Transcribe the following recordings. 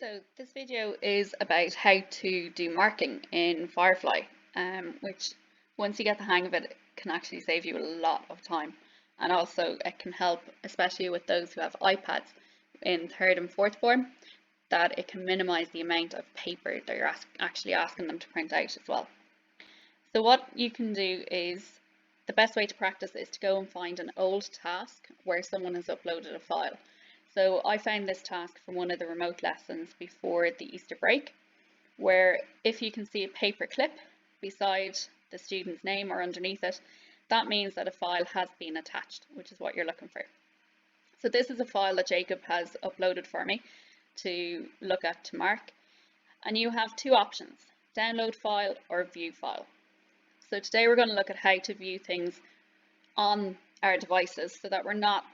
So this video is about how to do marking in FireFly, which once you get the hang of it, can actually save you a lot of time. And also it can help, especially with those who have iPads in third and fourth form, that it can minimize the amount of paper that you're actually asking them to print out as well. So what you can do is, the best way to practice is to go and find an old task where someone has uploaded a file. So I found this task from one of the remote lessons before the Easter break, where if you can see a paper clip beside the student's name or underneath it, that means that a file has been attached, which is what you're looking for. So this is a file that Jacob has uploaded for me to look at to mark. And you have two options, download file or view file. So today we're going to look at how to view things on our devices so that we're not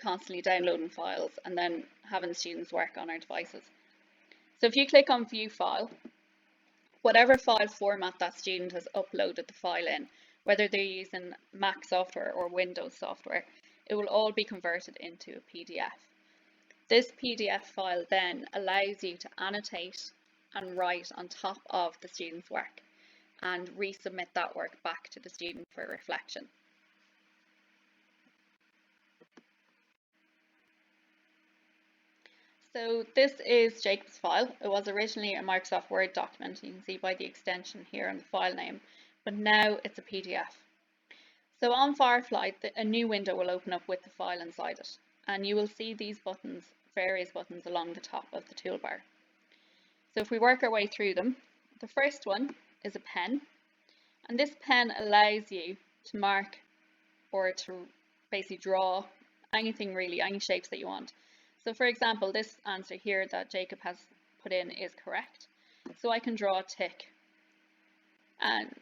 constantly downloading files and then having students work on our devices. So if you click on view file, whatever file format that student has uploaded the file in, whether they're using Mac software or Windows software, it will all be converted into a PDF. This PDF file then allows you to annotate and write on top of the student's work and resubmit that work back to the student for reflection. So this is Jacob's file. It was originally a Microsoft Word document, you can see by the extension here and the file name, but now it's a PDF. So on FireFly, a new window will open up with the file inside it, and you will see these buttons, various buttons along the top of the toolbar. So if we work our way through them, the first one is a pen, and this pen allows you to mark or to basically draw anything really, any shapes that you want. So for example, this answer here that Jacob has put in is correct. So I can draw a tick. And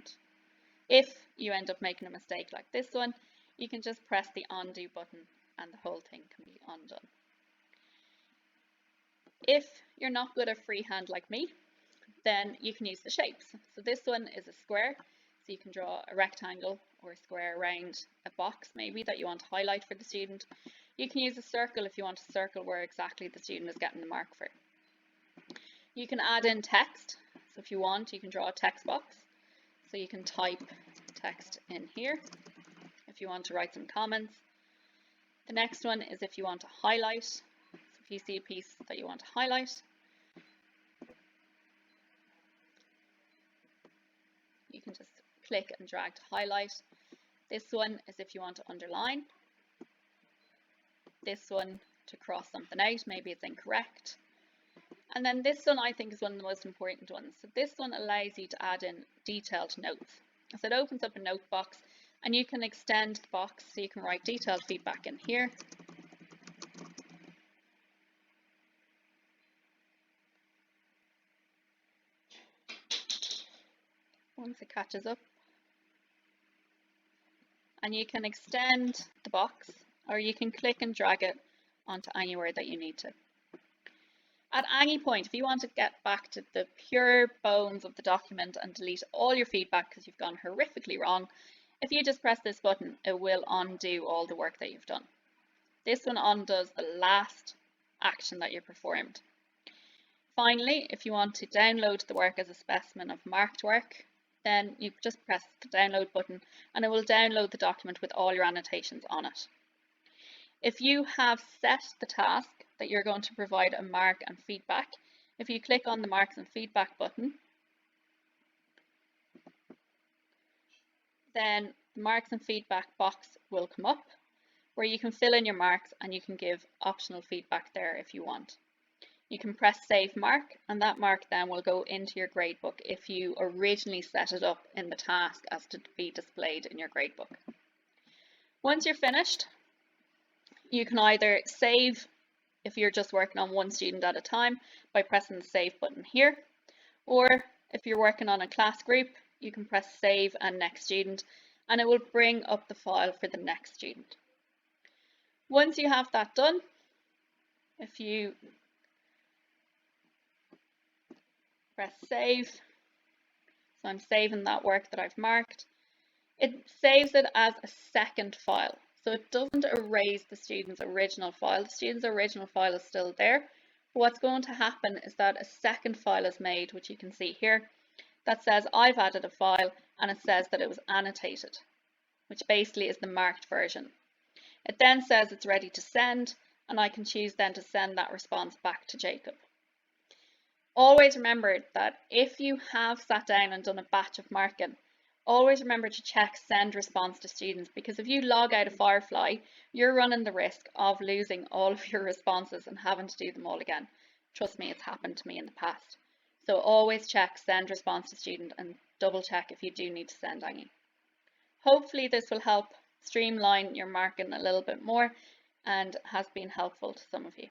if you end up making a mistake like this one, you can just press the undo button and the whole thing can be undone. If you're not good at freehand like me, then you can use the shapes. So this one is a square, so you can draw a rectangle or a square around a box maybe that you want to highlight for the student. You can use a circle if you want to circle where exactly the student is getting the mark for. You can add in text, so if you want you can draw a text box, so you can type text in here if you want to write some comments. The next one is if you want to highlight, so if you see a piece that you want to highlight, you can just click and drag to highlight. This one is if you want to underline. This one to cross something out, maybe it's incorrect. And then this one I think is one of the most important ones. So this one allows you to add in detailed notes. So it opens up a note box and you can extend the box so you can write detailed feedback in here. Once it catches up. And you can extend the box or you can click and drag it onto anywhere that you need to. At any point, if you want to get back to the pure bones of the document and delete all your feedback because you've gone horrifically wrong, if you just press this button, it will undo all the work that you've done. This one undoes the last action that you performed. Finally, if you want to download the work as a specimen of marked work, then you just press the download button and it will download the document with all your annotations on it. If you have set the task that you're going to provide a mark and feedback, if you click on the marks and feedback button, then the marks and feedback box will come up where you can fill in your marks and you can give optional feedback there if you want. You can press save mark and that mark then will go into your gradebook if you originally set it up in the task as to be displayed in your gradebook. Once you're finished, you can either save if you're just working on one student at a time by pressing the save button here, or if you're working on a class group, you can press save and next student and it will bring up the file for the next student. Once you have that done, if you press save, so I'm saving that work that I've marked, it saves it as a second file. So it doesn't erase the student's original file. The student's original file is still there, But what's going to happen is that a second file is made, which you can see here, that says I've added a file, and it says that it was annotated, which basically is the marked version. It then says it's ready to send, and I can choose then to send that response back to Jacob. Always remember that if you have sat down and done a batch of marking, always remember to check send response to students, because if you log out of FireFly, you're running the risk of losing all of your responses and having to do them all again. Trust me, it's happened to me in the past. So always check send response to student and double check if you do need to send any. Hopefully this will help streamline your marking a little bit more and has been helpful to some of you.